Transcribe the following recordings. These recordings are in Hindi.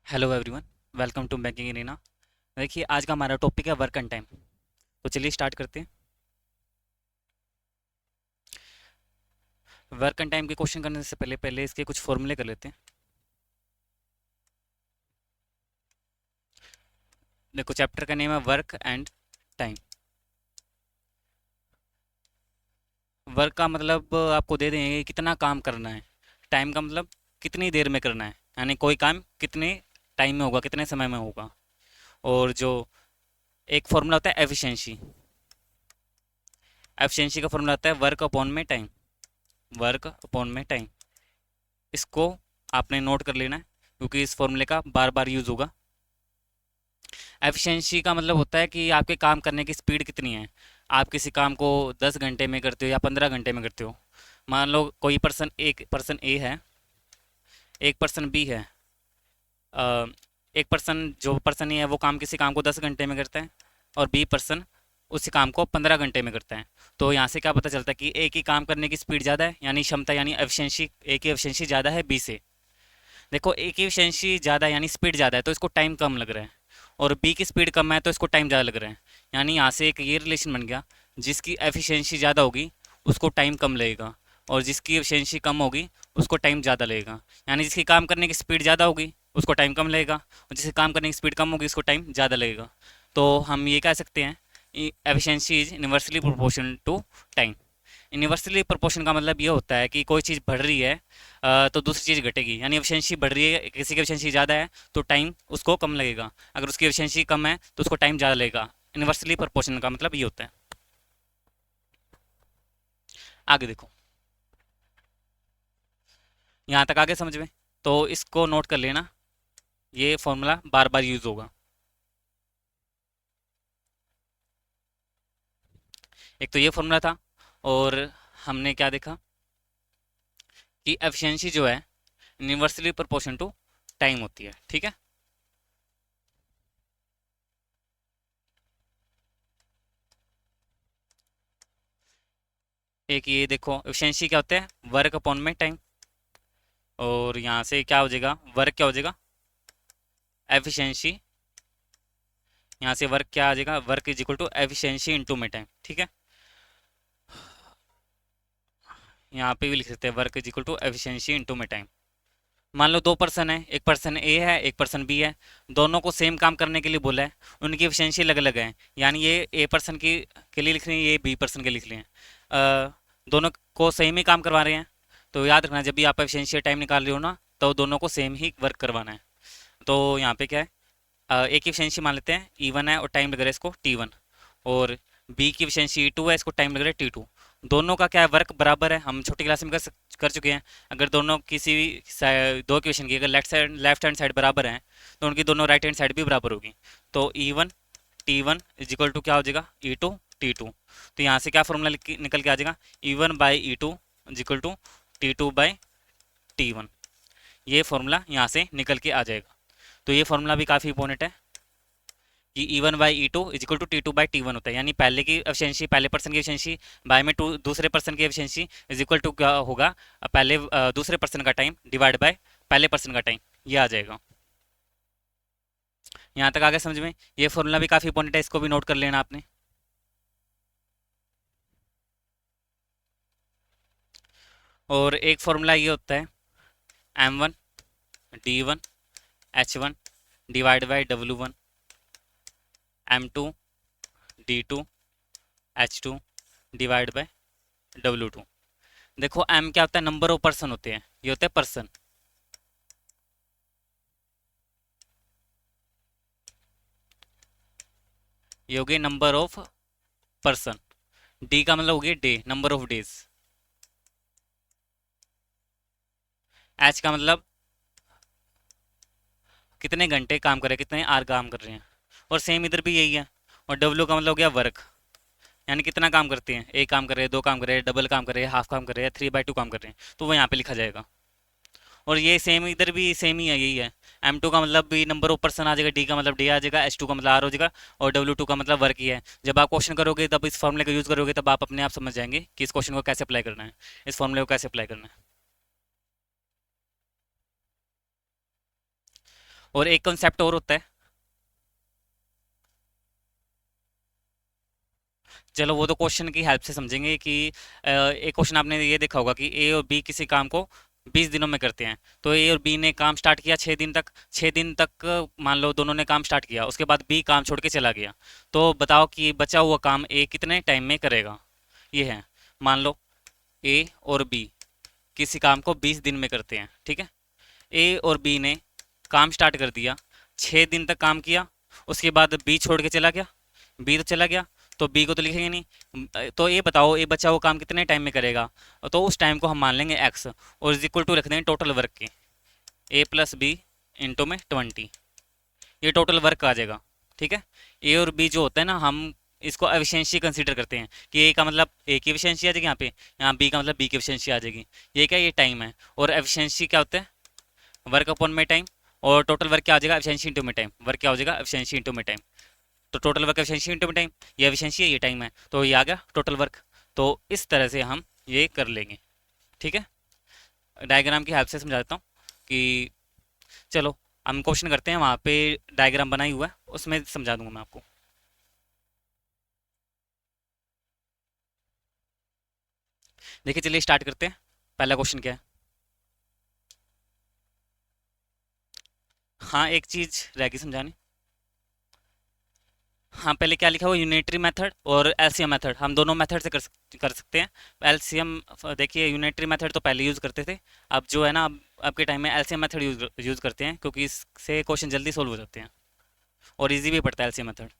Hello everyone. Welcome to banking arena. देखिए, आज का हमारा टॉपिक है वर्क एंड टाइम। तो चलिए स्टार्ट करते हैं। वर्क एंड टाइम के क्वेश्चन करने से पहले पहले इसके कुछ फॉर्मूले कर लेते हैं। देखो, चैप्टर का नेम है वर्क एंड टाइम। वर्क का मतलब आपको दे देंगे कि कितना काम करना है। टाइम का मतलब कितनी देर में करना है, यानी कोई काम कितने टाइम में होगा, कितने समय में होगा। और जो एक फॉर्मूला होता है एफिशिएंसी। एफिशिएंसी का फॉर्मूला होता है वर्क अपॉन में टाइम। वर्क अपॉन में टाइम, इसको आपने नोट कर लेना है क्योंकि इस फॉर्मूले का बार बार यूज होगा। एफिशिएंसी का मतलब होता है कि आपके काम करने की स्पीड कितनी है। आप किसी काम को 10 घंटे में करते हो या 15 घंटे में करते हो। मान लो कोई पर्सन, एक पर्सन ए है, एक पर्सन बी है। अ, एक पर्सन, जो पर्सन ए है वो किसी काम को 10 घंटे में करता है, और बी पर्सन उसी काम को 15 घंटे में करता है। तो यहाँ से क्या पता चलता है कि ए की काम करने की स्पीड ज़्यादा है, यानी क्षमता, यानी एफिशिएंसी, ए की एफिशिएंसी ज़्यादा है बी से। देखो, ए की एफिशिएंसी ज़्यादा है यानी स्पीड ज़्यादा है, तो इसको टाइम कम लग रहा है। और बी की स्पीड कम है तो इसको टाइम ज़्यादा लग रहा है। यानी यहाँ से एक ये रिलेशन बन गया, जिसकी एफिशिएंसी ज़्यादा होगी उसको टाइम कम लगेगा, और जिसकी एफिशिएंसी कम होगी उसको टाइम ज़्यादा लगेगा। यानी जिसकी काम करने की स्पीड ज़्यादा होगी उसको टाइम कम लगेगा, और जिसके काम करने की स्पीड कम होगी उसको टाइम ज़्यादा लगेगा। तो हम ये कह सकते हैं efficiency is inversely proportional to time. Universally proportion का मतलब ये होता है कि कोई चीज़ बढ़ रही है तो दूसरी चीज़ घटेगी। यानी एफिशिएंसी बढ़ रही है, किसी की एफिशिएंसी ज़्यादा है तो टाइम उसको कम लगेगा, अगर उसकी एफिशिएंसी कम है तो उसको टाइम ज़्यादा लगेगा। यूनिवर्सली प्रोपोर्शन का मतलब ये होता है। आगे देखो, यहाँ तक आगे समझ में? तो इसको नोट कर लेना, ये फॉर्मूला बार बार यूज होगा। एक तो ये फॉर्मूला था, और हमने क्या देखा कि एफिशिएंसी जो है यूनिवर्सली प्रोपोर्शन टू टाइम होती है। ठीक है। एक ये देखो, एफिशिएंसी क्या होता है, वर्क अपॉन में टाइम। और यहाँ से क्या हो जाएगा, वर्क क्या हो जाएगा, एफिशिएंसी। यहाँ से वर्क क्या आ जाएगा, work is equal to efficiency into में टाइम। ठीक है। यहाँ पे भी लिख सकते हैं work is equal to efficiency into में टाइम। मान लो दो पर्सन है, एक पर्सन ए है एक पर्सन बी है। दोनों को सेम काम करने के लिए बोला है, उनकी एफिशिएंसी अलग अलग है। यानी ये ए पर्सन की के लिए लिख रहे हैं, ये बी पर्सन के लिए लिख रहे हैं। दोनों को सेम ही काम करवा रहे हैं। तो याद रखना, जब भी आप एफिशिएंसी टाइम निकाल रहे हो ना, तो दोनों को सेम ही वर्क करवाना है। तो यहाँ पे क्या है, ए की एफिशिएंसी मान लेते हैं E1 है और टाइम लग रहा है इसको T1। और बी की एफिशिएंसी E2 है, इसको टाइम लग रहा है T2। दोनों का क्या है, वर्क बराबर है। हम छोटी क्लास में कर चुके हैं। अगर दोनों किसी भी दो इक्वेशन की अगर लेफ्ट हैंड साइड बराबर हैं तो उनकी दोनों राइट हैंड साइड भी बराबर होगी। तो E1 T1 is equal to क्या हो जाएगा, E2 T2। तो यहाँ से क्या फॉर्मूला निकल के आ जाएगा, E1 by E2 is equal to T2 by T1। ये फॉर्मूला यहाँ से निकल के आ जाएगा। तो ये फॉर्मूला भी काफ़ी इंपॉर्टेंट है कि E1 by E2 is equal to T2 by T1 होता है। यानी पहले की एफिशिएंसी, पहले पर्सन की एफिशिएंसी बाय में दूसरे पर्सन की एफिशिएंसी इज इक्वल टू क्या होगा, पहले दूसरे पर्सन का टाइम डिवाइड बाय पहले पर्सन का टाइम, ये आ जाएगा। यहाँ तक आगे समझ में? ये फॉर्मूला भी काफ़ी इंपॉर्टेंट है, इसको भी नोट कर लेना आपने। और एक फॉर्मूला ये होता है M1 D1 H1 divide by W1 M2 D2 H2 divide by W2। देखो, M क्या होता है, नंबर ऑफ पर्सन होते हैं, ये होते हैं पर्सन। ये हो गए नंबर ऑफ पर्सन। डी का मतलब हो गया day, number of days. H का मतलब कितने घंटे काम कर रहे हैं, कितने आर काम कर रहे हैं। और सेम इधर भी यही है। और डब्ल्यू का मतलब हो गया वर्क, यानी कितना काम करते हैं, एक काम कर रहे हैं, दो काम कर रहे हैं, डबल काम कर रहे हैं, हाफ काम कर रहे हैं, 3/2 काम कर रहे हैं, तो वो यहाँ पे लिखा जाएगा। और ये सेम इधर भी सेम ही है, यही है। M2 का मतलब भी नंबर ऑफ पर्सन आ जाएगा, डी का मतलब डे आ जाएगा, H2 का मतलब आर हो जाएगा, और W2 का मतलब वर्क ही है। जब आप क्वेश्चन करोगे तब इस फॉर्मूले का यूज़ करोगे, तब आप अपने आप समझ जाएंगे कि इस क्वेश्चन को कैसे अप्लाई करना है, इस फॉर्मूले को कैसे अप्लाई करना है। और एक कॉन्सेप्ट और होता है, चलो वो तो क्वेश्चन की हेल्प से समझेंगे कि एक क्वेश्चन आपने ये देखा होगा कि ए और बी किसी काम को 20 दिनों में करते हैं। तो ए और बी ने काम स्टार्ट किया 6 दिन तक, 6 दिन तक मान लो दोनों ने काम स्टार्ट किया, उसके बाद बी काम छोड़ के चला गया। तो बताओ कि बचा हुआ काम ए कितने टाइम में करेगा। ये है, मान लो ए और बी किसी काम को 20 दिन में करते हैं, ठीक है। ए और बी ने काम स्टार्ट कर दिया, 6 दिन तक काम किया, उसके बाद बी छोड़ के चला गया, बी तो चला गया, तो बी को तो लिखेंगे नहीं। तो ये बताओ ए बच्चा वो काम कितने टाइम में करेगा। तो उस टाइम को हम मान लेंगे एक्स, और इज इक्वल टू रख देंगे टोटल वर्क के, ए प्लस बी इंटू में 20, ये टोटल वर्क आ जाएगा, ठीक है। ए और बी जो होता है ना, हम इसको एफिशिएंसी कंसीडर करते हैं कि ए का मतलब ए की एफिशिएंसी आ जाएगी यहाँ पे, यहाँ बी का मतलब बी की एफिशिएंसी आ जाएगी। ये क्या, ये टाइम है, और एफिशिएंसी क्या होता है, वर्क अपॉन में टाइम। और टोटल वर्क क्या हो जाएगा, एफिशिएंसी इंटू में टाइम, वर्क क्या हो जाएगा, एफिशिएंसी इंटू में टाइम। तो टोटल वर्क एफिशिएंसी इंटू में टाइम, ये एफिशिएंसी है, ये टाइम है, तो ये आ गया टोटल वर्क। तो इस तरह से हम ये कर लेंगे, ठीक है। डायग्राम की हेल्प से समझा देता हूँ कि, चलो हम क्वेश्चन करते हैं, वहाँ पे डायग्राम बनाई हुआ है, उसमें समझा दूंगा मैं आपको। देखिए चलिए स्टार्ट करते हैं। पहला क्वेश्चन क्या है। हाँ एक चीज़ रह गई समझानी। हाँ पहले क्या लिखा हुआ, यूनिटरी मेथड और एलसीएम मेथड, हम दोनों मेथड से कर सकते हैं। एलसीएम देखिए, यूनिटरी मेथड तो पहले यूज़ करते थे, अब जो है ना, अब के टाइम में एलसीएम मेथड यूज़ करते हैं, क्योंकि इससे क्वेश्चन जल्दी सोल्व हो जाते हैं और इजी भी पड़ता है एलसीएम मेथड।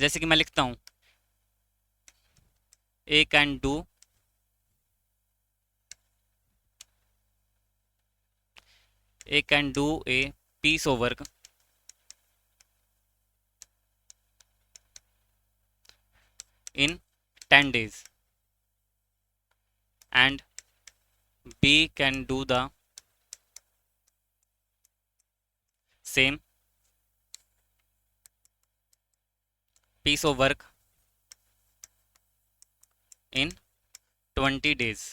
जैसे कि मैं लिखता हूँ, A can do a piece of work in 10 days, and B can do the same piece of work in 20 days.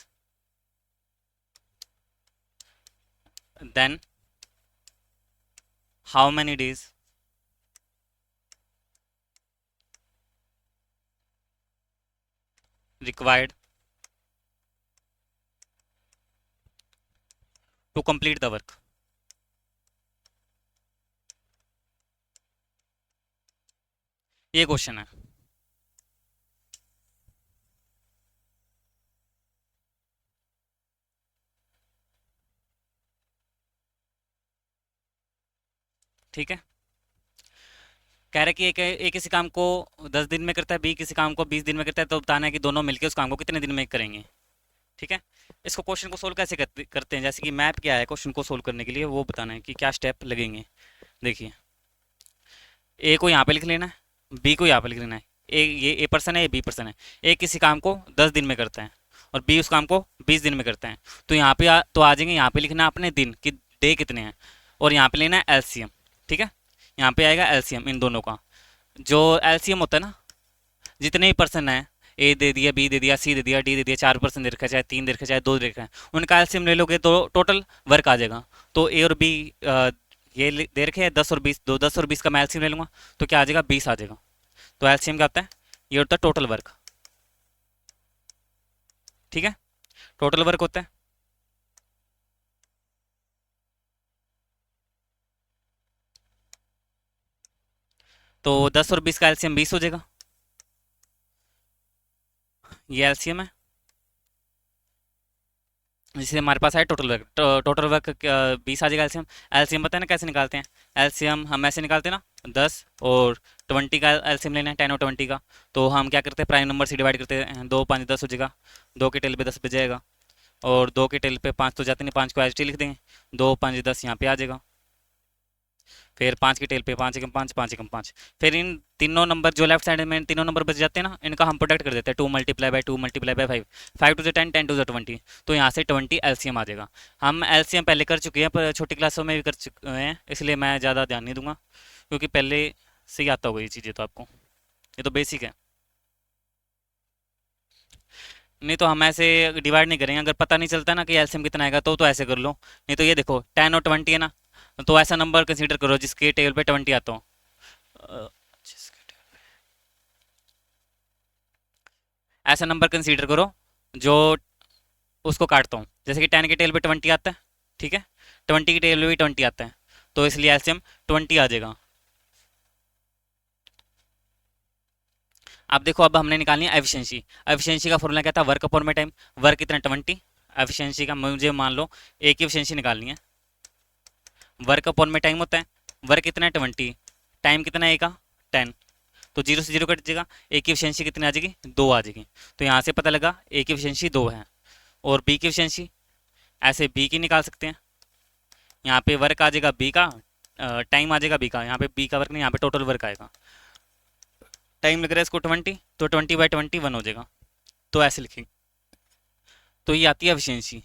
Then how many days required to complete the work। ये क्वेश्चन है। ठीक है, कह रहे कि एक किसी काम को 10 दिन में करता है, बी किसी काम को 20 दिन में करता है, तो बताना है कि दोनों मिलकर उस काम को कितने दिन में करेंगे। ठीक है, इसको क्वेश्चन को सोल्व कैसे करते हैं, जैसे कि मैप क्या है क्वेश्चन को सोल्व करने के लिए, वो बताना है कि क्या स्टेप लगेंगे। देखिए, ए को यहाँ पे लिख लेना है, बी को यहाँ पे लिख लेना है। ये ए पर्सन है, ये बी पर्सन है। ए किसी काम को 10 दिन में करता है और बी उस काम को 20 दिन में करता है। तो यहाँ पे तो आ जाएंगे, यहाँ पे लिखना है अपने दिन कि डे कितने हैं, और यहाँ पे लेना है एलसीएम। ठीक है, यहाँ पे आएगा एलसीएम इन दोनों का। जो एलसीएम होता है ना, जितने ही पर्सन है, ए दे दिया, बी दे दिया, सी दे दिया, डी दे दिया, 4 पर्सन दे रखा है, चाहे 3 दे रखा है, चाहे 2 दे रखा है, उनका एलसीएम ले लोगे तो टोटल वर्क आ जाएगा। तो ए और बी ये दे रखे हैं 10 और 20, दो 10 और 20 का मैं एलसीएम ले लूंगा, तो क्या आ जाएगा, 20 आ जाएगा। तो एलसीएम क्या होता है, ये होता है टोटल वर्क। ठीक है, टोटल वर्क होता है। तो 10 और 20 का एलसीएम 20 हो जाएगा, ये एलसीएम है। जिससे हमारे पास है टोटल वर्क, टोटल वर्क 20 आ जाएगा एलसीएम। एलसीएम पता है ना कैसे निकालते हैं, एलसीएम हम ऐसे निकालते हैं ना, 10 और 20 का एलसीएम लेना है, 10 और 20 का। तो हम क्या करते हैं, प्राइम नंबर से डिवाइड करते हैं, 2 5 10 हो जाएगा, 2 के टेल पे 10 बच जाएगा, और 2 के टेल पे 5 तो जाते नहीं, 5 को एच टी लिख देंगे, 2 5 10 यहाँ पे आ जाएगा। फिर 5 की टेल पे 5 एकम 5, 5 एकम 5। फिर इन तीनों नंबर जो लेफ्ट साइड में तीनों नंबर बच जाते हैं ना, इनका हम प्रोडक्ट कर देते हैं, 2 × 2 × 5, 5 × 10 10 × 20। तो यहाँ से 20 एलसीएम आ जाएगा। हम एलसीएम पहले कर चुके हैं, पर छोटी क्लासों में भी कर चुके हैं, इसलिए मैं ज़्यादा ध्यान नहीं दूंगा, क्योंकि पहले से ही आता होगा ये चीज़ें तो आपको, ये तो बेसिक है। नहीं तो हम ऐसे डिवाइड नहीं करेंगे, अगर पता नहीं चलता ना कि एलसीएम कितना आएगा तो ऐसे कर लो। नहीं तो ये देखो 10 और 20 है ना, तो ऐसा नंबर कंसीडर करो जिसके टेबल पे 20 आता हो। अ, ऐसा नंबर कंसीडर करो जो उसको काटता हूँ, जैसे कि 10 के टेबल पे 20 आता है, ठीक है, 20 के टेबल पे भी 20 आता है, तो इसलिए एलसीएम 20 आ जाएगा। अब देखो, अब हमने निकालनी है एफिशिएंसी। एफिशिएंसी का फॉर्मूला क्या था, वर्क अपॉन में टाइम। वर्क कितना 20, एफिशिएंसी का मुझे मान लो एक की एफिशिएंसी निकालनी है। वर्क अपॉन में टाइम होता है, वर्क कितना है 20, टाइम कितना है ए का 10, तो जीरो से जीरो कट जाएगा, ए की एफिशिएंसी कितनी आ जाएगी 2 आ जाएगी। तो यहाँ से पता लगा ए की एफिशिएंसी 2 है। और बी की एफिशिएंसी ऐसे बी की निकाल सकते हैं, यहाँ पे वर्क आ जाएगा बी का, टाइम आ जाएगा बी का, यहाँ पे बी का वर्क नहीं, यहाँ पे टोटल वर्क आएगा। टाइम लग रहा है इसको 20, तो 20/20 1 हो जाएगा, तो ऐसे लिखेंगे। तो ये आती है एफिशिएंसी।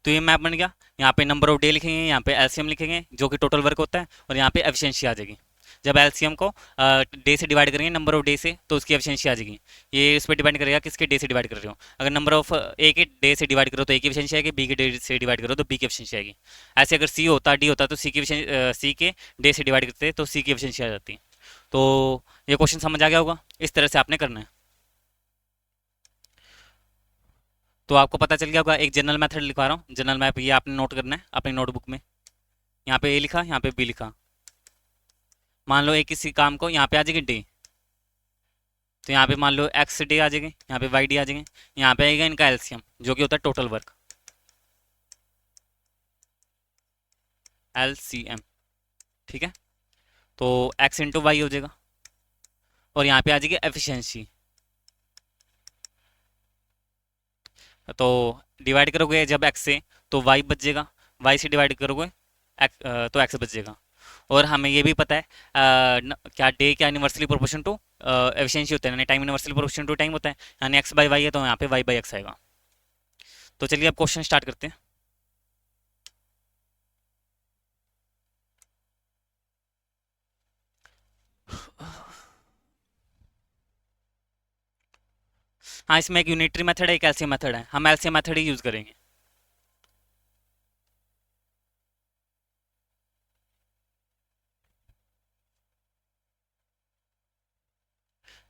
तो ये मैप बन गया। यहाँ पे नंबर ऑफ डे लिखेंगे, यहाँ पे एलसीएम लिखेंगे जो कि टोटल वर्क होता है, और यहाँ पे एफिशिएंसी आ जाएगी। जब एलसीएम को डे से डिवाइड करेंगे नंबर ऑफ डे से, तो उसकी एफिशिएंसी आ जाएगी। ये उस पर डिपेंड करेगा किसके डे से डिवाइड कर रहे हो। अगर नंबर ऑफ ए के डे से डिवाइड करो तो ए की एफिशिएंसी आएगी, बी के डे से डिवाइड करो तो बी की एफिशिएंसी आएगी। ऐसे अगर सी होता डी होता तो सी के डे से डिवाइड करते तो सी की एफिशिएंसी आ जाती। तो ये क्वेश्चन समझ आ गया होगा, इस तरह से आपने करना है। तो आपको पता चल गया होगा, एक जनरल मेथड लिखवा रहा हूँ, जनरल मैप, ये आपने नोट करना है अपनी नोटबुक में। यहाँ पे ए लिखा, यहाँ पे बी लिखा। मान लो एक किसी काम को यहाँ पे आ जाएगी डे, तो यहाँ पे मान लो एक्स डे आ जाएंगे, यहाँ पे वाई डे आ जाएंगे। यहाँ पे आएगा इनका एलसीएम जो कि होता है टोटल वर्क, एलसीएम, ठीक है। तो एक्स इंटू वाई हो जाएगा, और यहाँ पे आ जाएगी एफिशिएंसी। तो डिवाइड करोगे जब एक्स से तो वाई बच जाएगा, वाई से डिवाइड करोगे तो एक्स बच जाएगा। और हमें ये भी पता है क्या डे क्या यूनिवर्सली प्रोपोर्शन टू एफिशिएंसी होता है, यानी time universally proportion to time होता है, यानी एक्स बाई वाई है तो यहाँ पे वाई बाई एक्स आएगा। तो चलिए अब क्वेश्चन स्टार्ट करते हैं। हाँ, इसमें एक यूनिटरी मेथड है, एक एलसीएम मेथड है, हम एलसीएम मेथड ही यूज करेंगे।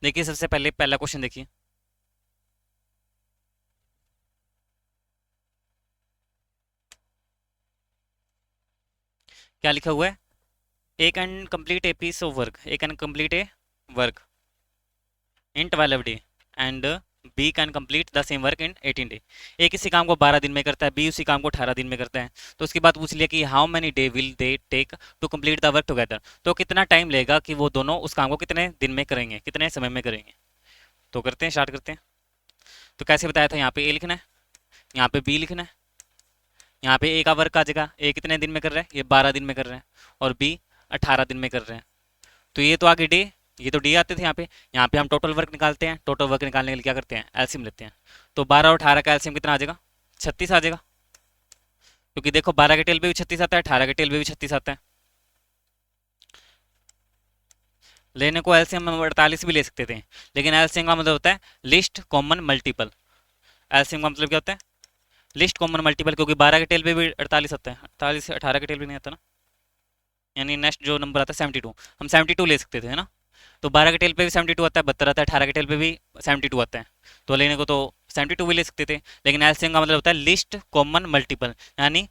देखिए सबसे पहले पहला क्वेश्चन देखिए, क्या लिखा हुआ है, A can complete a piece of work, A can complete a work in 12 day and B can complete the same work in 18 day. A किसी काम को 12 दिन में करता है, बी उसी काम को 18 दिन में करता है। तो उसकी बात पूछ लिया कि how many day will they take to complete the work together, तो कितना टाइम लेगा कि वो दोनों उस काम को कितने दिन में करेंगे, कितने समय में करेंगे। तो करते हैं, स्टार्ट करते हैं। तो कैसे बताया था, यहाँ पे ए लिखना है, यहाँ पे बी लिखना है, यहाँ पे ए का वर्क आ जाएगा, ए कितने दिन में कर रहा है, ये 12 दिन में कर रहे हैं, और बी 18 दिन में कर रहे हैं। तो ये तो आगे डे, ये तो डी आते थे यहाँ पे हम टोटल वर्क निकालते हैं, टोटल वर्क निकालने के लिए क्या करते हैं, एलसीएम लेते हैं। तो 12 और 18 का एलसीएम कितना आ जाएगा, 36 आ जाएगा, क्योंकि देखो 12 के टेल पे भी 36 आता है, 18 के टेल पे भी 36 आता है। लेने को एलसीएम हम 48 भी ले सकते थे, लेकिन एलसीएम का मतलब होता है लिस्ट कॉमन मल्टीपल। एलसीएम का मतलब क्या होता है, लिस्ट कॉमन मल्टीपल, क्योंकि 12 के टेल पे भी 48 आता है, 48 18 के टेल पे नहीं आता ना, यानी नेक्स्ट जो नंबर आता है 72, हम 72 ले सकते थे, है ना। तो 12 के टेल पे भी 72 आता है, 72 आता है, 18 के टेल पे भी 72 आता है, तो लेने को तो 72 भी ले सकते थे। लेकिन एलसीएम का मतलब होता है लिस्ट कॉमन मल्टीपल, यानी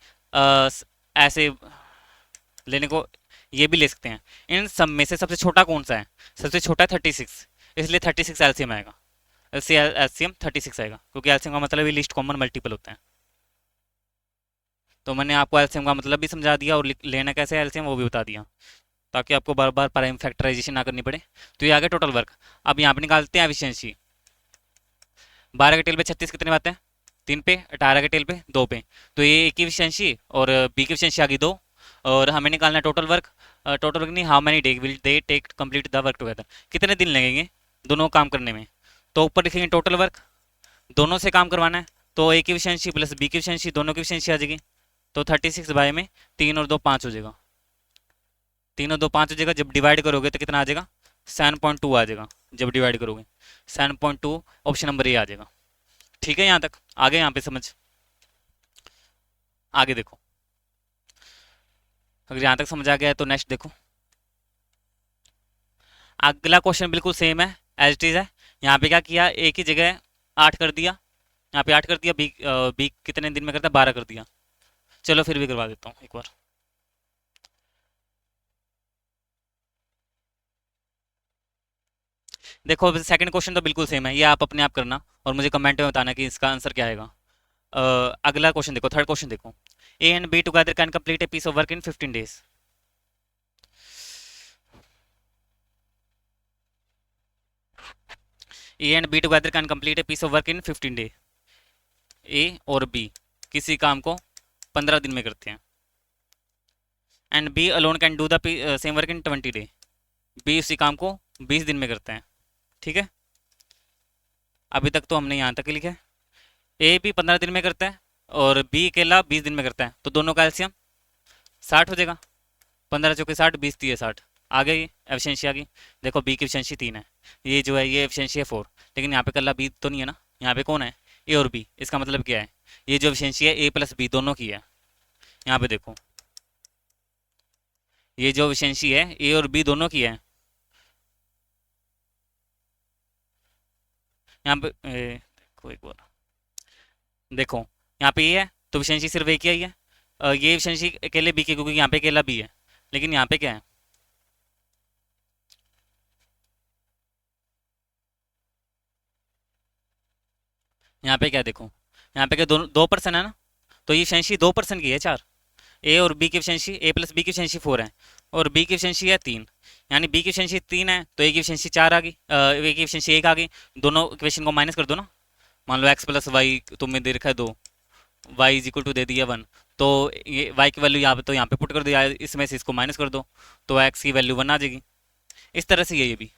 ऐसे लेने को ये भी ले सकते हैं। इन सब में से सबसे छोटा कौन सा है, सबसे छोटा है 36, इसलिए 36 एलसीएम आएगा, एलसीएम 36 आएगा, क्योंकि एलसीएम का मतलब ही लिस्ट कॉमन मल्टीपल होता है। तो मैंने आपको एलसीएम का मतलब भी समझा दिया और लेना कैसे है एलसीएम वो भी बता दिया, ताकि आपको बार बार प्राइम फैक्टराइजेशन ना करनी पड़े। तो ये आ गया टोटल वर्क। अब यहाँ पे निकालते हैं एफिशिएंसी। 12 के टेल पे 36 कितने बातें हैं, 3 पे, 18 के टेल पे 2 पे, तो ये एक की एफिशिएंसी और बी की एफिशिएंसी आ गई 2, और हमें निकालना है टोटल वर्क। टोटल वर्क नहीं, how many day will they take complete the work together, कितने दिन लगेंगे दोनों काम करने में। तो ऊपर लिखेंगे टोटल वर्क, दोनों से काम करवाना है, तो ए की एफिशिएंसी प्लस बी की एफिशिएंसी दोनों की एफिशिएंसी आ जाएगी। तो 36 बाय में 3 और 2 5 हो जाएगा, 3 और 2 5 हो जाएगा। जब डिवाइड करोगे तो कितना आ जाएगा, 7.2 आ जाएगा, जब डिवाइड करोगे 7.2, ऑप्शन नंबर ए आ जाएगा। ठीक है, यहाँ तक आगे यहाँ पे समझ, आगे देखो। अगर यहाँ तक समझ आ गया है तो नेक्स्ट देखो। अगला क्वेश्चन बिल्कुल सेम है, एज इट इज है। यहाँ पे क्या किया, एक ही जगह 8 कर दिया, यहाँ पे 8 कर दिया, बी बी कितने दिन में करता है, 12 कर दिया। चलो फिर भी करवा देता हूँ एक बार। देखो सेकंड क्वेश्चन तो बिल्कुल सेम है, ये आप अपने आप करना और मुझे कमेंट में बताना कि इसका आंसर क्या आएगा। अगला क्वेश्चन देखो, थर्ड क्वेश्चन देखो। A and B together can complete a piece of work in 15 days. A and B together can complete a piece of work in 15 day. A और बी किसी काम को 15 दिन में करते हैं। And B alone can do the same work in 20 day. B उसी काम को 20 दिन में करते हैं। ठीक है, अभी तक तो हमने यहाँ तक ही लिखा है। ए भी 15 दिन में करता है और बी अकेला 20 दिन में करता है, तो दोनों का एलसीएम 60 हो जाएगा। 15 चौके 60, 20 दिए 60, आ गई एफिशिएंसी आ गई। देखो बी की एफिशिएंसी 3 है, ये जो है ये एफिशिएंसी है 4, लेकिन यहाँ पे कल्ला बी तो नहीं है ना, यहाँ पे कौन है, ए और बी। इसका मतलब क्या है, ये जो एफिशिएंसी है ए प्लस बी दोनों की है। यहाँ पे देखो, ये जो एफिशिएंसी है ए और बी दोनों की है। यहाँ पे देखो एक बार, देखो यहाँ पे ये है तो एफिशिएंसी सिर्फ एक ही आई है। ये एफिशिएंसी अकेले बी की, क्योंकि यहाँ पे अकेला बी है, लेकिन यहाँ पे क्या है, यहाँ पे क्या है, देखो यहाँ पे क्या, दोनों 2% है ना, तो ये एफिशिएंसी 2% की है 4। ए और बी की एफिशिएंसी, ए प्लस बी की एफिशिएंसी 4 है और बी की एफिशिएंसी है 3, यानी बी की एफिशिएंसी 3 है तो ए की एफिशिएंसी 4 आ गई, ए की एफिशिएंसी 1 आ गई। दोनों इक्वेशन को माइनस कर दो ना, मान लो एक्स प्लस वाई तुम्हें दे रखा है 2, वाई इज इक्वल टू दे दिया 1, तो ये वाई की वैल्यू यहाँ पे तो यहाँ पे पुट कर दिया, इसमें से इसको माइनस कर दो तो एक्स की वैल्यू 1 आ जाएगी। इस तरह से ये भी,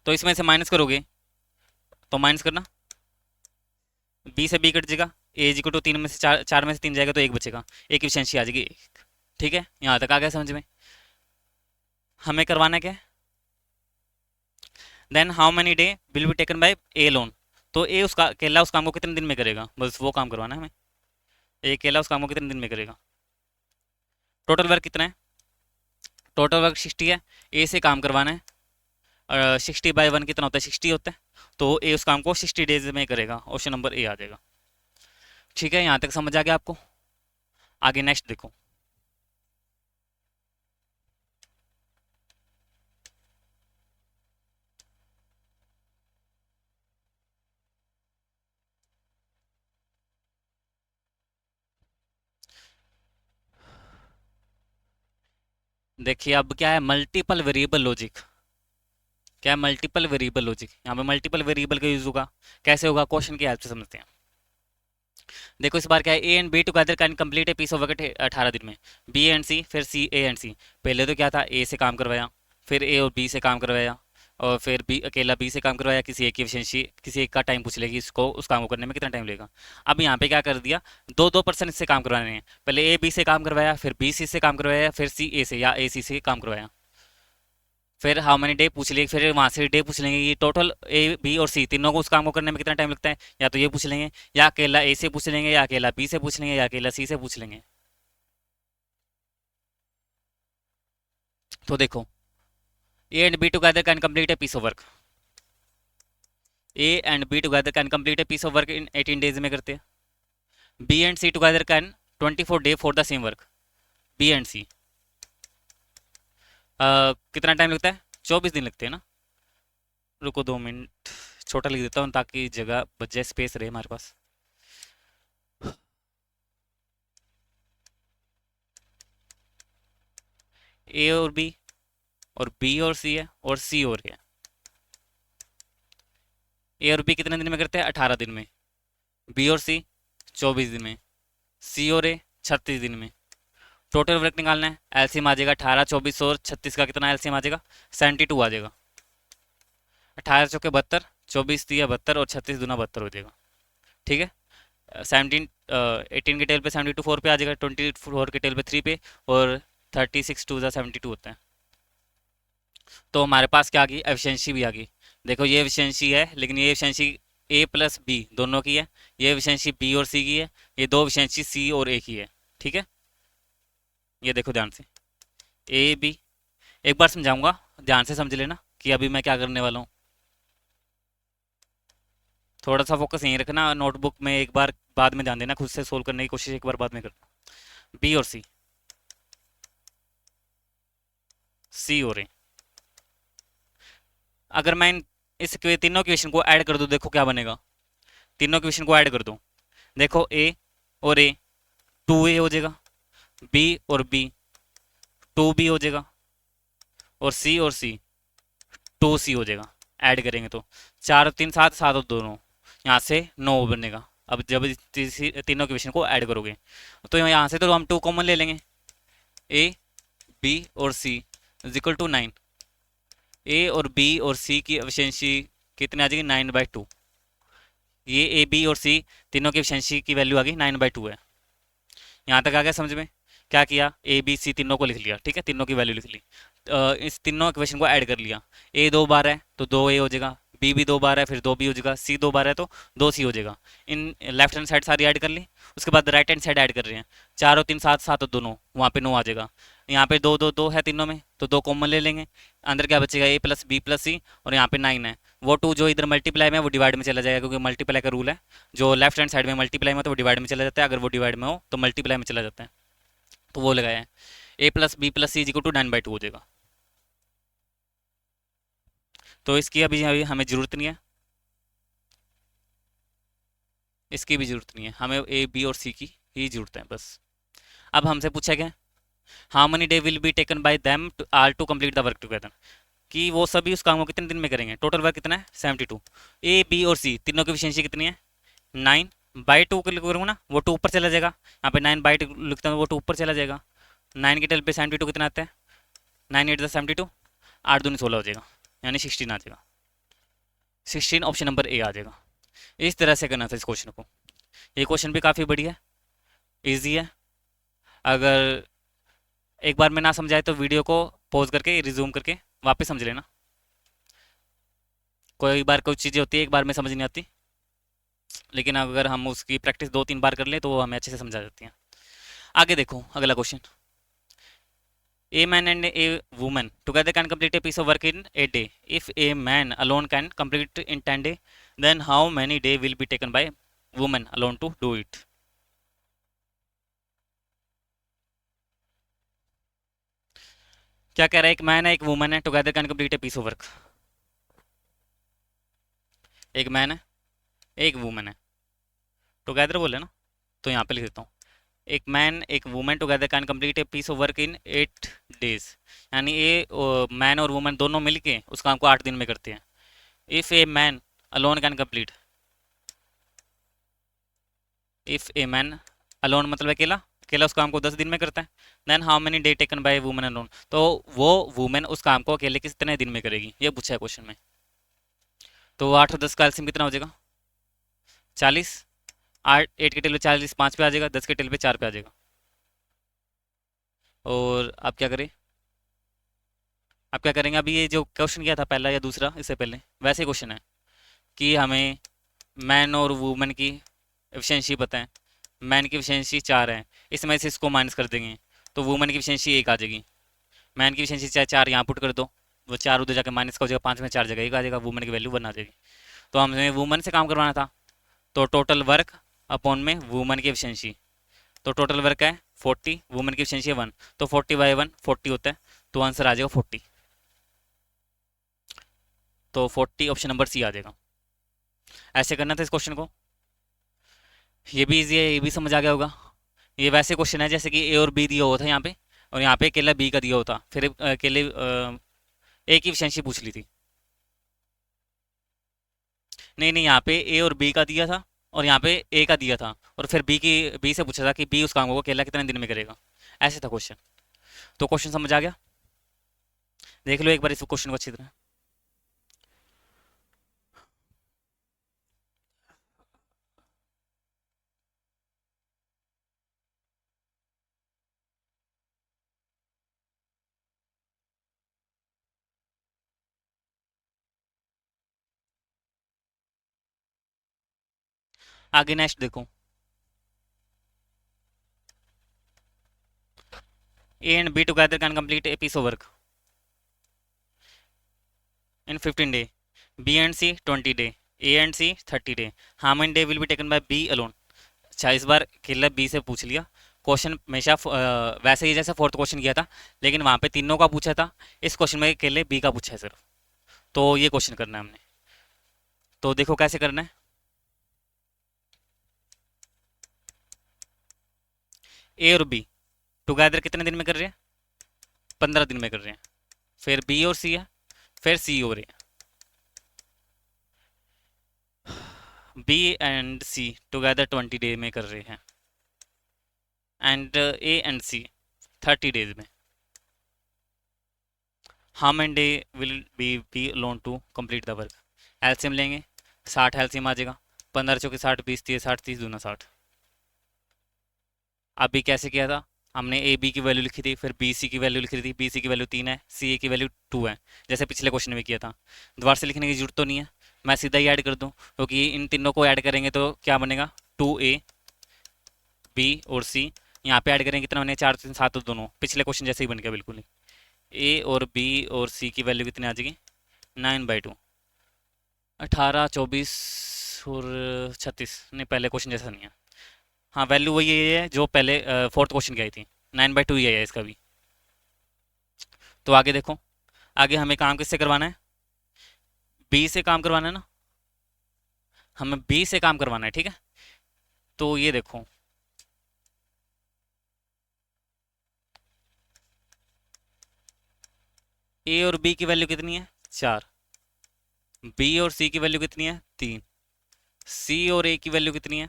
तो इसमें से माइनस करोगे तो माइनस करना, बी से बी कट जाएगा, ए इज इक्वल टू 3 में से 4, 4 में से 3 जाएगा तो 1 बचेगा, एक की एफिशिएंसी आ जाएगी 1। ठीक है, यहाँ तक आ गया समझ में। हमें करवाना क्या है, then how many day will be taken by alone. तो ए उसका अकेला उस काम को कितने दिन में करेगा, बस वो काम करवाना है हमें। ए अकेला उस काम को कितने दिन में करेगा। टोटल वर्क कितना है, टोटल वर्क 60 है, ए से काम करवाना है। 60/1 कितना होता है, 60 होता है, तो ए उस काम को 60 डेज में करेगा, ऑप्शन नंबर ए आ जाएगा। ठीक है, यहाँ तक समझ आ गया आपको। आगे नेक्स्ट देखो। देखिए अब क्या है, मल्टीपल वेरिएबल लॉजिक। क्या है मल्टीपल वेरिएबल लॉजिक, यहाँ पे मल्टीपल वेरिएबल का यूज होगा। कैसे होगा, क्वेश्चन की हेल्प से समझते हैं। देखो इस बार क्या है, A and B together can complete a piece of work 18 दिन में। बी एंड सी, फिर सी ए एंड सी। पहले तो क्या था, ए से काम करवाया, फिर ए और बी से काम करवाया, और फिर बी अकेला बी से काम करवाया। किसी एक की एफिशिएंसी, किसी एक का टाइम पूछ लेगी, इसको उस काम को करने में कितना टाइम लगेगा। अब यहाँ पे क्या कर दिया, 2-2% इससे काम करवाने हैं। पहले ए बी से काम करवाया, फिर बी सी से काम करवाया, फिर सी ए से या ए सी से काम करवाया। फिर हाउ मेनी डे पूछ लिए, फिर वहाँ से डे पूछ लेंगे कि टोटल ए बी और सी तीनों को उस काम को करने में कितना टाइम लगता है, या तो ये पूछ लेंगे, या अकेला ए से पूछ लेंगे, या अकेला बी से पूछ लेंगे, या अकेला सी से पूछ लेंगे। तो देखो, A and B together can complete a piece of work. A and B together can complete a piece of work in 18 days में करते हैं। B and C together can 24 day for the same work. B and C कितना टाइम लगता है, 24 दिन लगते हैं ना। रुको 2 मिनट, छोटा लिख देता हूँ ताकि जगह बच जाए, स्पेस रहे हमारे पास। ए और बी, और बी और सी है, और सी और ए है। ए और बी कितने दिन में करते हैं, 18 दिन में। बी और सी 24 दिन में। सी और ए 36 दिन में। टोटल वर्क निकालना है, एलसीएम आ जाएगा 18, 24 और 36 का कितना एलसीएम आ जाएगा, 72 आ जाएगा। 18 चौके 72, 24 दिया 72 और 36 दूना 72 हो जाएगा। ठीक है, 18 के टेल पे 72 4 पे आ जाएगा, 24 के टेल पे 3 पे, और 36 2 72 होता है। तो हमारे पास क्या आ गई, एफिशिएंसी भी आ गई। देखो ये एफिशिएंसी है, लेकिन ये एफिशिएंसी ए प्लस बी दोनों की है, ये एफिशिएंसी बी और सी की है, ये दो एफिशिएंसी सी और ए की है। ठीक है, ये देखो ध्यान से, ए बी, एक बार समझाऊंगा, ध्यान से समझ लेना कि अभी मैं क्या करने वाला हूँ। थोड़ा सा फोकस यहीं रखना, नोटबुक में एक बार बाद में ध्यान देना, खुद से सोल्व करने की कोशिश एक बार बाद में करना। बी और सी, सी और ए, अगर मैं इस तीनों क्वेश्चन को ऐड कर दूं, देखो क्या बनेगा। तीनों क्वेश्चन को ऐड कर दूं, देखो ए और ए, टू ए हो जाएगा, बी और बी, टू बी हो जाएगा, और सी, टू सी हो जाएगा। ऐड करेंगे तो चार और तीन सात, सात और दोनों, यहाँ से नौ बनेगा। अब जब तीनों क्वेश्चन को ऐड करोगे तो यहाँ से तो हम टू कॉमन ले लेंगे, ए बी और सी इज इक्वल टू 9। ए और बी और सी की एफिशिएंसी कितनी आ जाएगी, 9/2। ये ए बी और सी तीनों की एफिशिएंसी की वैल्यू आ गई 9/2 है। यहाँ तक आ गया समझ में? क्या किया, ए बी सी तीनों को लिख लिया, ठीक है, तीनों की वैल्यू लिख ली। इस तीनों इक्वेशन को ऐड कर लिया, ए दो बार है तो दो ए हो जाएगा, बी भी दो बार है फिर दो बी हो जाएगा, सी दो बार है तो दो सी हो जाएगा। इन लेफ्ट हैंड साइड सारी ऐड कर ली, उसके बाद राइट हैंड साइड ऐड कर रहे हैं, चार और तीन सात, सात और दोनों, वहाँ पे 9 आ जाएगा। यहाँ पे दो दो दो है तीनों में तो दो कॉमन ले लेंगे, अंदर क्या बचेगा, ए प्लस बी प्लस सी, और यहाँ पे 9 है। वो टू जो इधर मल्टीप्लाई में है वो डिवाइड में चला जाएगा, क्योंकि मल्टीप्लाई का रूल है, जो लेफ्ट हैंड साइड में मल्टीप्लाई में तो वो डिवाइड में चला जाता है, अगर वो डिवाइड में हो तो मल्टीप्लाई में चला जाता है। तो वो लगाया है, A plus B plus C is equal to 9/2 हो जाएगा। तो इसकी अभी अभी हमें ज़रूरत नहीं है, इसकी भी ज़रूरत नहीं है, हमें ए बी और सी की ही ज़रूरत है बस। अब हमसे पूछा गया how many day will be taken by them are to complete the work together, कि वो सभी उस काम को कितने दिन में करेंगे, टोटल वर्क कितना है 72। ए बी और सी तीनों की एफिशिएंसी कितनी है 9/2 के लिए करूँगा ना, वो टू ऊपर चला जाएगा, यहाँ पे 9/2 लिखता हूँ वो टू ऊपर चला जाएगा, 9 के टेल पे 72 कितना आता है, 9 8 × 72, 8 दूनी 16 हो जाएगा, यानी 16 आ जाएगा। 16 ऑप्शन नंबर ए आ जाएगा। इस तरह से करना था इस क्वेश्चन को। ये क्वेश्चन भी काफ़ी बढ़िया है, ईजी है। अगर एक बार में ना समझाए तो वीडियो को पॉज करके रिज्यूम करके वापस समझ लेना। कोई बार कोई चीज़ें होती है एक बार में समझ नहीं आती, लेकिन अगर हम उसकी प्रैक्टिस 2 3 बार कर लें तो वो हमें अच्छे से समझा जाती हैं। आगे देखो अगला question, a man and a woman together can complete a piece of work in a day. If a man alone can complete in 10 days, then how many day will be taken by woman alone to do it. क्या कह रहा है, एक मैन है एक वुमन है, together can complete a piece of work. एक मैन है एक वुमन है, टुगेदर बोले ना, तो यहाँ पे लिख देता हूँ, एक मैन एक woman together can complete a piece of work in 8 days, यानी ए मैन और वुमन दोनों मिलके उस काम को 8 दिन में करते हैं। If a man alone can complete, if a man alone मतलब अकेला, अकेला उस काम को 10 दिन में करता है, then how many day taken by woman alone, तो वो वुमेन उस काम को अकेले कितने दिन में करेगी, ये पूछा है क्वेश्चन में। तो 8 और 10 का एलसीएम कितना हो जाएगा 40, 8 के टेल पे 40 5 पे आ जाएगा, 10 के टेल पे 4 पे आ जाएगा। और अब क्या करें, अब क्या करेंगे, अभी ये जो क्वेश्चन किया था पहला या दूसरा इससे पहले वैसे क्वेश्चन है कि हमें मैन और वुमेन की एफिशिएंसी पता है, मैन की एफिशिएंसी 4 है, इसमें से इसको माइनस कर देंगे तो वुमेन की एफिशिएंसी 1 आ जाएगी। मैन की एफिशिएंसी चाहे 4 यहाँ पुट कर दो, वो 4 उधर जाकर माइनस का हो जाएगा, 5 में 4 जगह 1 आ जाएगा, वुमेन की वैल्यू 1 आ जाएगी। तो हमें वुमेन से काम करवाना था, तो टोटल वर्क अपॉन में वुमेन की एफिशिएंसी, तो टोटल वर्क है 40, वुमेन की एफिशिएंसी है 1, तो 40/1 40 होता है, तो आंसर आ जाएगा 40। तो 40 ऑप्शन नंबर सी आ जाएगा। ऐसे करना था इस क्वेश्चन को, ये भी इजी है, ये भी समझ आ गया होगा। ये वैसे क्वेश्चन है जैसे कि ए और बी दिया हुआ था यहाँ पे, और यहाँ पे अकेला बी का दिया होता, फिर अकेले ए की एफिशिएंसी पूछ ली थी। नहीं नहीं, यहाँ पे ए और बी का दिया था और यहाँ पे ए का दिया था, और फिर बी से पूछा था कि बी उस काम को अकेला कितने दिन में करेगा, ऐसे था क्वेश्चन। तो क्वेश्चन समझ आ गया, देख लो एक बार इस क्वेश्चन को अच्छी तरह। आगे नेक्स्ट देखो, A and B together can complete a piece of work in 15 day, B and C 20 day, A and C 30 day, how many day will be taken by B alone. अच्छा, इस बार केवल बी से पूछ लिया क्वेश्चन। हमेशा वैसे ही जैसे फोर्थ क्वेश्चन किया था, लेकिन वहां पे तीनों का पूछा था, इस क्वेश्चन में केवल बी का पूछा है सिर्फ। तो ये क्वेश्चन करना है हमने। तो देखो कैसे करना है। ए और बी टुगेदर कितने दिन में कर रहे हैं? 15 दिन में कर रहे हैं। फिर बी और सी है, फिर सी और A. B and C together 20 day में कर रहे हैं, and A and C 30 days में। How many day will be alone to complete the work. LCM लेंगे, 60 एलसीएम आ जाएगा, 15 × 4 = 60, 20 × 60 30 दूना 60। अभी कैसे किया था, हमने ए बी की वैल्यू लिखी थी, फिर बी सी की वैल्यू लिखी थी, बी सी की वैल्यू 3 है, सी ए की वैल्यू 2 है, जैसे पिछले क्वेश्चन में किया था। दोबारा से लिखने की जरूरत तो नहीं है, मैं सीधा ही ऐड कर दूं, क्योंकि इन तीनों को ऐड करेंगे तो क्या बनेगा, 2A बी और सी। यहाँ पे ऐड करेंगे कितना बनेगा, 4 3 7 दोनों, पिछले क्वेश्चन जैसे ही बन गया बिल्कुल ही। ए और बी और सी की वैल्यू कितनी आ जाएगी, 9/2, 18 24 और 36, नहीं पहले क्वेश्चन जैसा नहीं है। हाँ, वैल्यू वही है जो पहले फोर्थ क्वेश्चन की आई थी, 9/2 ही है इसका भी। तो आगे देखो, आगे हमें काम किससे करवाना है, बी से काम करवाना है ना, हमें बी से काम करवाना है, ठीक है। तो ये देखो, ए और बी की वैल्यू कितनी है, 4, बी और सी की वैल्यू कितनी है, 3, सी और ए की वैल्यू कितनी है,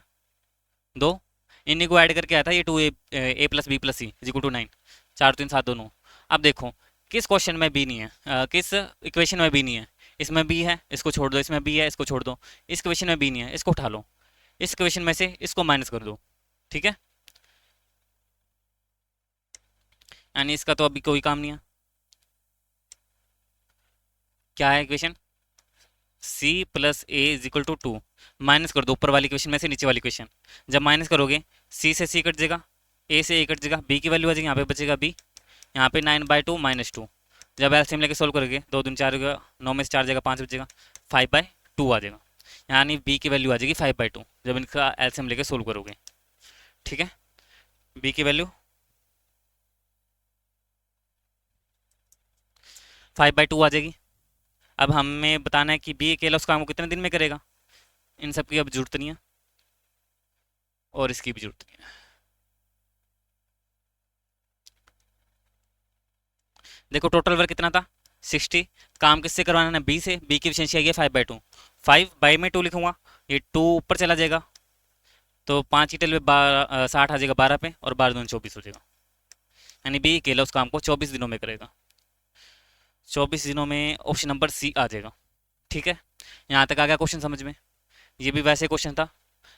2। इन्हीं को ऐड करके आया था ये 2A A plus B plus C equal to 9, 4 3 7 दोनों। अब देखो किस क्वेश्चन में बी नहीं है, किस इक्वेशन में बी नहीं है। इसमें बी है, इसको छोड़ दो, इसमें बी है, इसको छोड़ दो। इस क्वेश्चन में बी नहीं है, इसको उठा लो, इस क्वेश्चन में से इसको माइनस कर दो, ठीक है। यानी इसका तो अभी कोई काम नहीं है। क्या है equation, C plus A is equal to 2, minus कर दो ऊपर वाली क्वेश्चन में से नीचे वाली क्वेश्चन। जब माइनस करोगे, सी से सी कट जाएगा, ए से ए कट जाएगा, बी की वैल्यू आ जाएगी, यहाँ पे बचेगा बी, यहाँ पे 9/2 -2। जब एलसीएम लेके सोल्व करोगे, 2 दूनी 4 होगा, 9 में से 4 जाएगा, 5 बचेगा, 5/2 आ जाएगा। यानी बी की वैल्यू आ जाएगी 5/2 जब इनका एलसीएम लेके सोल्व करोगे, ठीक है। बी की वैल्यू 5/2 आ जाएगी। अब हमें बताना है कि बी अकेला उस काम को कितने दिन में करेगा। इन सब की अब जरूरत नहीं है, और इसकी भी जरूरत नहीं है। देखो टोटल वर्क कितना था, 60। काम किससे करवाना है, बी से, बी की एफिशिएंसी आई है 5/2, 5/2 लिखूंगा, ये 2 ऊपर चला जाएगा, तो 5 की टेल में 60 आ जाएगा 12 पे, और 12 दूनी 24 हो जाएगा। यानी बी अकेला उस काम को 24 दिनों में करेगा। 24 दिनों में ऑप्शन नंबर सी आ जाएगा, ठीक है। यहाँ तक आ गया क्वेश्चन समझ में। ये भी वैसे क्वेश्चन था,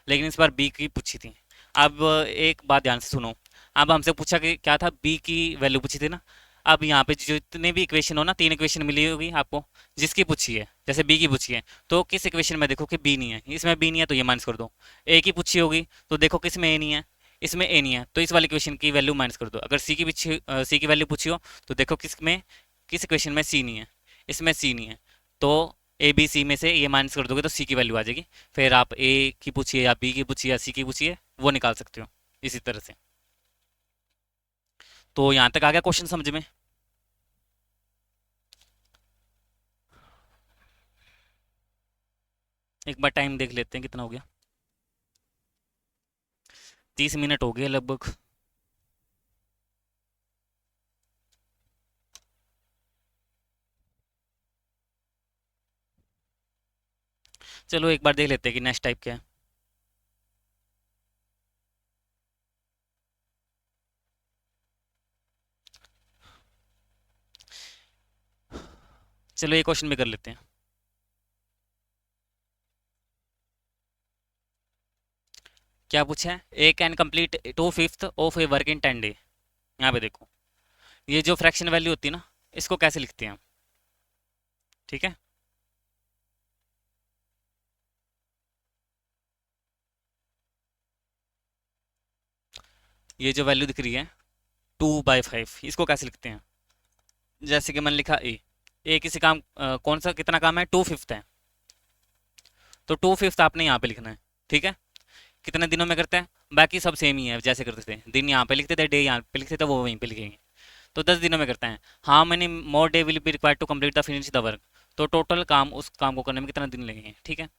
लेकिन इस बार बी की पूछी थी। अब एक बात ध्यान से सुनो, अब हमसे पूछा कि क्या था, बी की वैल्यू पूछी थी ना। अब यहाँ पे जितने भी इक्वेशन हो ना, 3 इक्वेशन मिली होगी आपको, जिसकी पूछी है, जैसे बी की पूछी है, तो किस इक्वेशन में देखो कि बी नहीं है, इसमें बी नहीं है तो ये माइनस कर दो। ए की पूछी होगी तो देखो किस में ए नहीं है, इसमें ए नहीं है, तो इस वाली इक्वेशन की वैल्यू माइनस कर दो। अगर सी की वैल्यू पूछी हो, तो देखो किस इक्वेशन में सी नहीं है, इसमें सी नहीं है, तो ए बी सी में से ये माइनस कर दोगे तो सी की वैल्यू आ जाएगी। फिर आप ए की पूछिए या बी की पूछिए या सी की पूछिए, वो निकाल सकते हो इसी तरह से। तो यहाँ तक आ गया क्वेश्चन समझ में। एक बार टाइम देख लेते हैं कितना हो गया, 30 मिनट हो गए लगभग। चलो एक बार देख लेते हैं कि नेक्स्ट टाइप क्या है। चलो ये क्वेश्चन में कर लेते हैं। क्या पूछा है, A can complete 2/5 of a work in 10 day. यहाँ पे देखो, ये जो फ्रैक्शन वैल्यू होती है ना, इसको कैसे लिखते हैं हम, ठीक है। ये जो वैल्यू दिख रही है 2/5, इसको कैसे लिखते हैं? जैसे कि मैंने लिखा ए किसी काम कौन सा कितना काम है, 2/5 है, तो 2/5 आपने यहाँ पे लिखना है। ठीक है, कितने दिनों में करते हैं? बाकी सब सेम ही है, जैसे करते थे, दिन यहाँ पे लिखते थे, डे यहाँ पे लिखते थे, वो वहीं पे लिखेंगे। तो 10 दिनों में करते हैं। How many more day will be required to complete the finish the work, तो टोटल काम उस काम को करने में कितना दिन लगेंगे। ठीक है,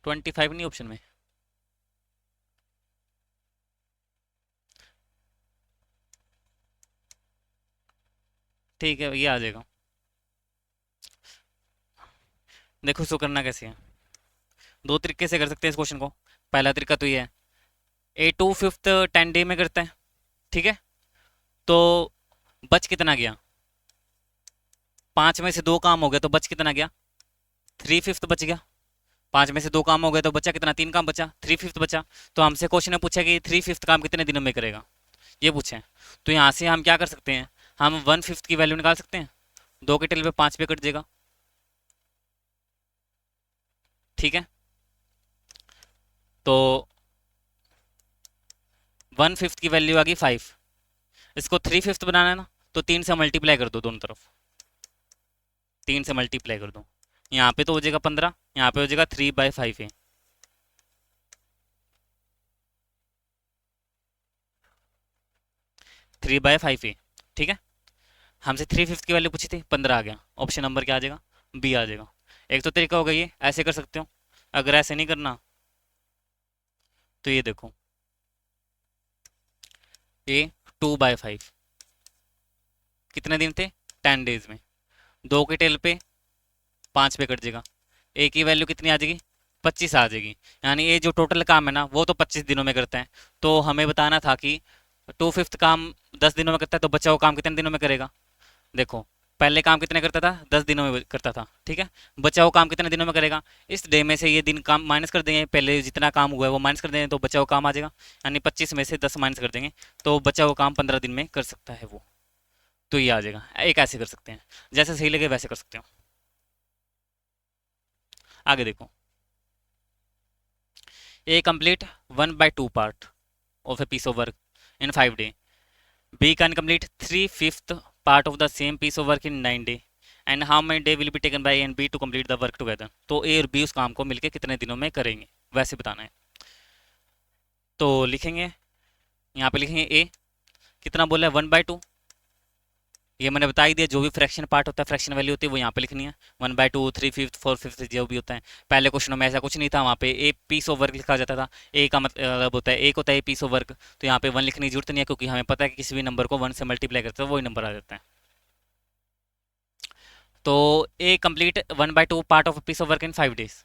25 नहीं ऑप्शन में? ठीक है, ये आ जाएगा। देखो इसको करना कैसे है, दो तरीके से कर सकते हैं इस क्वेश्चन को। पहला तरीका तो ये है, ए 2/5 10 डे में करते हैं। ठीक है, तो बच कितना गया, 5 में से 2 काम हो गया, तो बच कितना गया, 3/5 बच गया। 5 में से 2 काम हो गए तो बचा कितना, 3 काम बचा, 3/5 बचा। तो हमसे क्वेश्चन ने पूछा कि 3/5 काम कितने दिनों में करेगा, ये पूछे हैं। तो यहाँ से हम क्या कर सकते हैं, हम 1/5 की वैल्यू निकाल सकते हैं, 2 के टेल पे 5 पे कट जाएगा। ठीक है, तो 1/5 की वैल्यू आ गई 5। इसको 3/5 बनाना है ना, तो 3 से मल्टीप्लाई कर दो दोनों तरफ, 3 से मल्टीप्लाई कर दो। यहाँ पे तो हो जाएगा 15, यहाँ पे हो जाएगा 3/5 है। 3/5 है। ठीक है, हमसे 3/5 की वैल्यू पूछी थी, 15 आ गया, ऑप्शन नंबर क्या आ जाएगा, बी आ जाएगा। एक तो तरीका होगा ये, ऐसे कर सकते हो। अगर ऐसे नहीं करना तो ये देखो, ये 2/5 कितने दिन थे, 10 डेज में, 2 के टेल पे 5 पे कट जाएगा, ए की वैल्यू कितनी आ जाएगी, 25 आ जाएगी। यानी ये जो टोटल काम है ना, वो तो 25 दिनों में करते हैं। तो हमें बताना था कि 2/5 काम 10 दिनों में करता है, तो बचा हुआ काम कितने दिनों में करेगा। देखो, पहले काम कितने करता था, 10 दिनों में करता था। ठीक है, बचा हुआ काम कितने दिनों में करेगा, इस डे में से ये दिन काम माइनस कर देंगे, पहले जितना काम हुआ है वो माइनस कर देंगे, तो बचा हुआ काम आ जाएगा। यानी 25 में से 10 माइनस कर देंगे, तो बचा हुआ काम 15 दिन में कर सकता है वो। तो ये आ जाएगा, एक ऐसे कर सकते हैं, जैसे सही लगे वैसे कर सकते हो। आगे देखो, A complete 1/2 part of a piece of work in 5 day, B can complete 3/5 part of the same piece of work in 9 day, and how many day will be taken by A and B to complete the work together. तो ए और बी उस काम को मिलकर कितने दिनों में करेंगे, वैसे बताना है। तो लिखेंगे, यहाँ पे लिखेंगे ए कितना बोला है, 1/2। ये मैंने बता ही दिया, जो भी फ्रैक्शन पार्ट होता है, फ्रैक्शन वैल्यू होती है, वो यहाँ पे लिखनी है। 1/2, 3/5, 4/5 जो भी होता है। पहले क्वेश्चनों में ऐसा कुछ नहीं था, वहाँ पे ए पीस ऑफ वर्क लिखा जाता था। ए का मतलब होता है, एक होता है ए पीस ऑफ वर्क, तो यहाँ पे 1 लिखने की जरूरत नहीं है, क्योंकि हमें पता है कि किसी भी नंबर को 1 से मल्टीप्लाई करते हैं वही नंबर आ जाता है। तो A complete 1/2 part of piece of work in 5 days,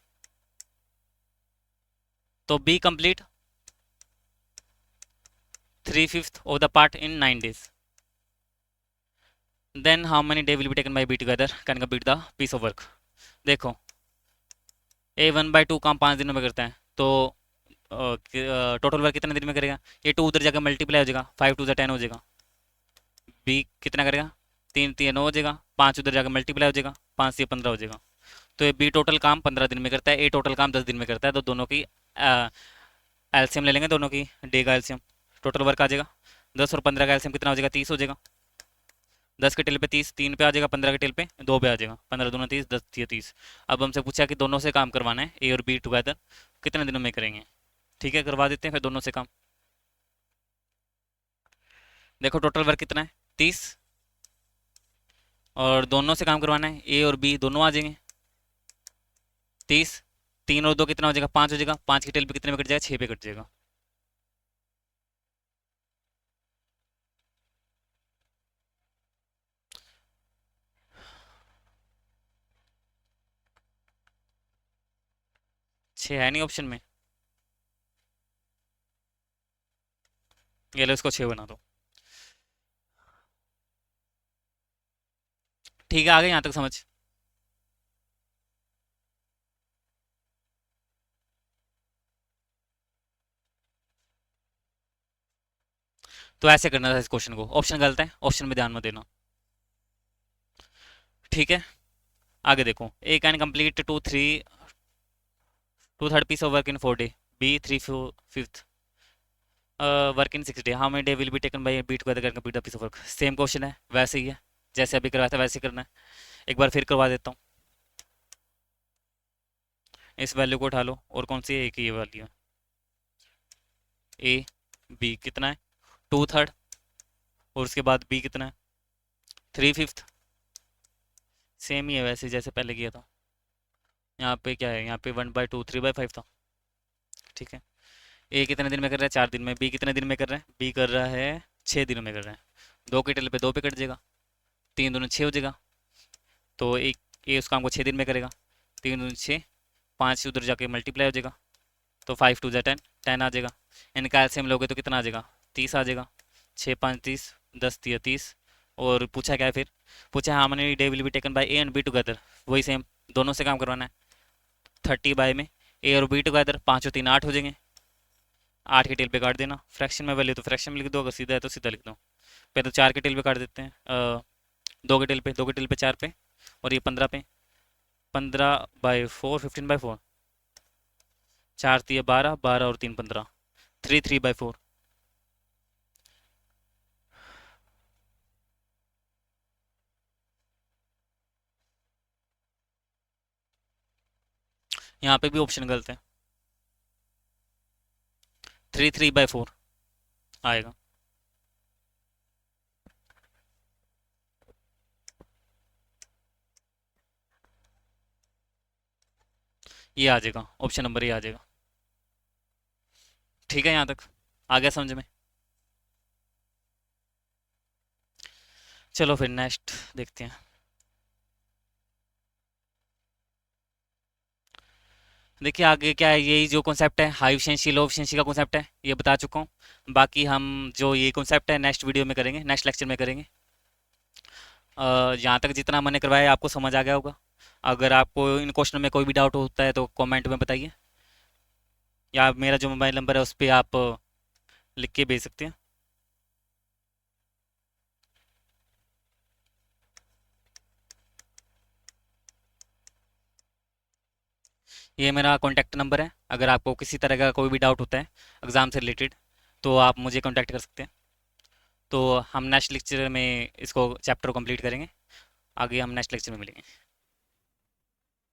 तो B complete 3/5 of the part in 9 days, then how many day will be taken by B together can complete the piece of work. देखो, ए 1/2 काम 5 दिनों में करता है, तो टोटल वर्क कितने दिन में करेगा, ये 2 उधर जाकर मल्टीप्लाई हो जाएगा, 5 2 10 हो जाएगा। बी कितना करेगा, 3 3 9 हो जाएगा, 5 उधर जाकर मल्टीप्लाई हो जाएगा, 5 से 15 हो जाएगा। तो ये बी टोटल काम 15 दिन में करता है, ए टोटल काम 10 दिन में करता है, तो दोनों की एल्सियम ले लेंगे, दोनों की डे का एल्सियम, टोटल वर्क आ जाएगा। 10 और 15 का एल्सियम कितना हो जाएगा, 30 हो जाएगा। 10 के टेल पे 30, 3 पे आ जाएगा, 15 के टेल पे 2 पे आ जाएगा, 15 दूना 30, 10 ये 30। अब हमसे पूछा कि दोनों से काम करवाना है, ए और बी टुगेदर कितने दिनों में करेंगे। ठीक है, करवा देते हैं फिर दोनों से काम। देखो टोटल वर्क कितना है, 30, और दोनों से काम करवाना है, ए और बी दोनों आ जाएंगे। 30, 3 और 2 कितना हो जाएगा, 5 हो जाएगा, 5 की टेल पे कितने में कट जाएगा, 6 पे कट जाएगा। छः है नहीं ऑप्शन में, ये लो इसको 6 बना दो। ठीक है, आ गए यहाँ तक समझ। तो ऐसे करना था इस क्वेश्चन को, ऑप्शन गलत है, ऑप्शन में ध्यान मत देना। ठीक है, आगे देखो, A can complete two third piece of work in 4 day, B three fifth work in 6 day, how many day will be taken by B together can complete the piece of work. Same question है, वैसे ही है जैसे अभी करवाया था वैसे ही करना है। एक बार फिर करवा देता हूँ। इस वैल्यू को उठा लो, और कौन सी है, एक ही ये वाली है। ए बी कितना है, 2/3, और उसके बाद बी कितना है, 3/5। सेम ही है वैसे जैसे पहले किया था। यहाँ पे क्या है, यहाँ पे 1/2 3/5 था। ठीक है, ए कितने दिन में कर रहा है, 4 दिन में। बी कितने दिन में कर रहा है, बी कर रहा है 6 दिनों में कर रहा है। दो के टेल पे दो पे कट जाएगा, 3 दूनी 6 हो जाएगा। तो एक ए उस काम को 6 दिन में करेगा, 3 दूनी 6, 5 उधर जाके मल्टीप्लाई हो जाएगा, तो 5 2 10, 10 आ जाएगा। इनका एलसीएम लोगे तो कितना आ जाएगा, 30 आ जाएगा। 6 5 30, 10 30। और पूछा क्या है फिर, पूछा how many day will be taken by A and B together, वही सेम, दोनों से काम करवाना है। 30 बाय में ए और बी टुगेदर, 5 और 3 8 हो जाएंगे। 8 के टेल पे काट देना, फ्रैक्शन में वैल्यू तो फ्रैक्शन में लिख दो, अगर सीधा है तो सीधा लिख दो। पहले तो 4 के टेल पे काट देते हैं, 2 के टेल पे 4 पे, और ये 15 पे। 15/4, 15/4, 4 3 12, 12 और 3 15, 3 3/4। यहाँ पे भी ऑप्शन गलत है, 3 3/4 आएगा। ये आ जाएगा, ऑप्शन नंबर ये आ जाएगा। ठीक है, यहाँ तक आ गया समझ में। चलो फिर नेक्स्ट देखते हैं। देखिए आगे क्या है, यही जो कॉन्सेप्ट है हाई एफिशिएंसी लो एफिशिएंसी का कॉन्सेप्ट है, ये बता चुका हूँ। बाकी हम जो ये कॉन्सेप्ट है नेक्स्ट वीडियो में करेंगे, नेक्स्ट लेक्चर में करेंगे। यहाँ तक जितना मैंने करवाया आपको समझ आ गया होगा। अगर आपको इन क्वेश्चन में कोई भी डाउट होता है तो कमेंट में बताइए, या मेरा जो मोबाइल नंबर है उस पर आप लिख के भेज सकते हैं। ये मेरा कॉन्टैक्ट नंबर है, अगर आपको किसी तरह का कोई भी डाउट होता है एग्ज़ाम से रिलेटेड तो आप मुझे कॉन्टैक्ट कर सकते हैं। तो हम नेक्स्ट लेक्चर में इसको चैप्टर कंप्लीट करेंगे, आगे हम नेक्स्ट लेक्चर में मिलेंगे।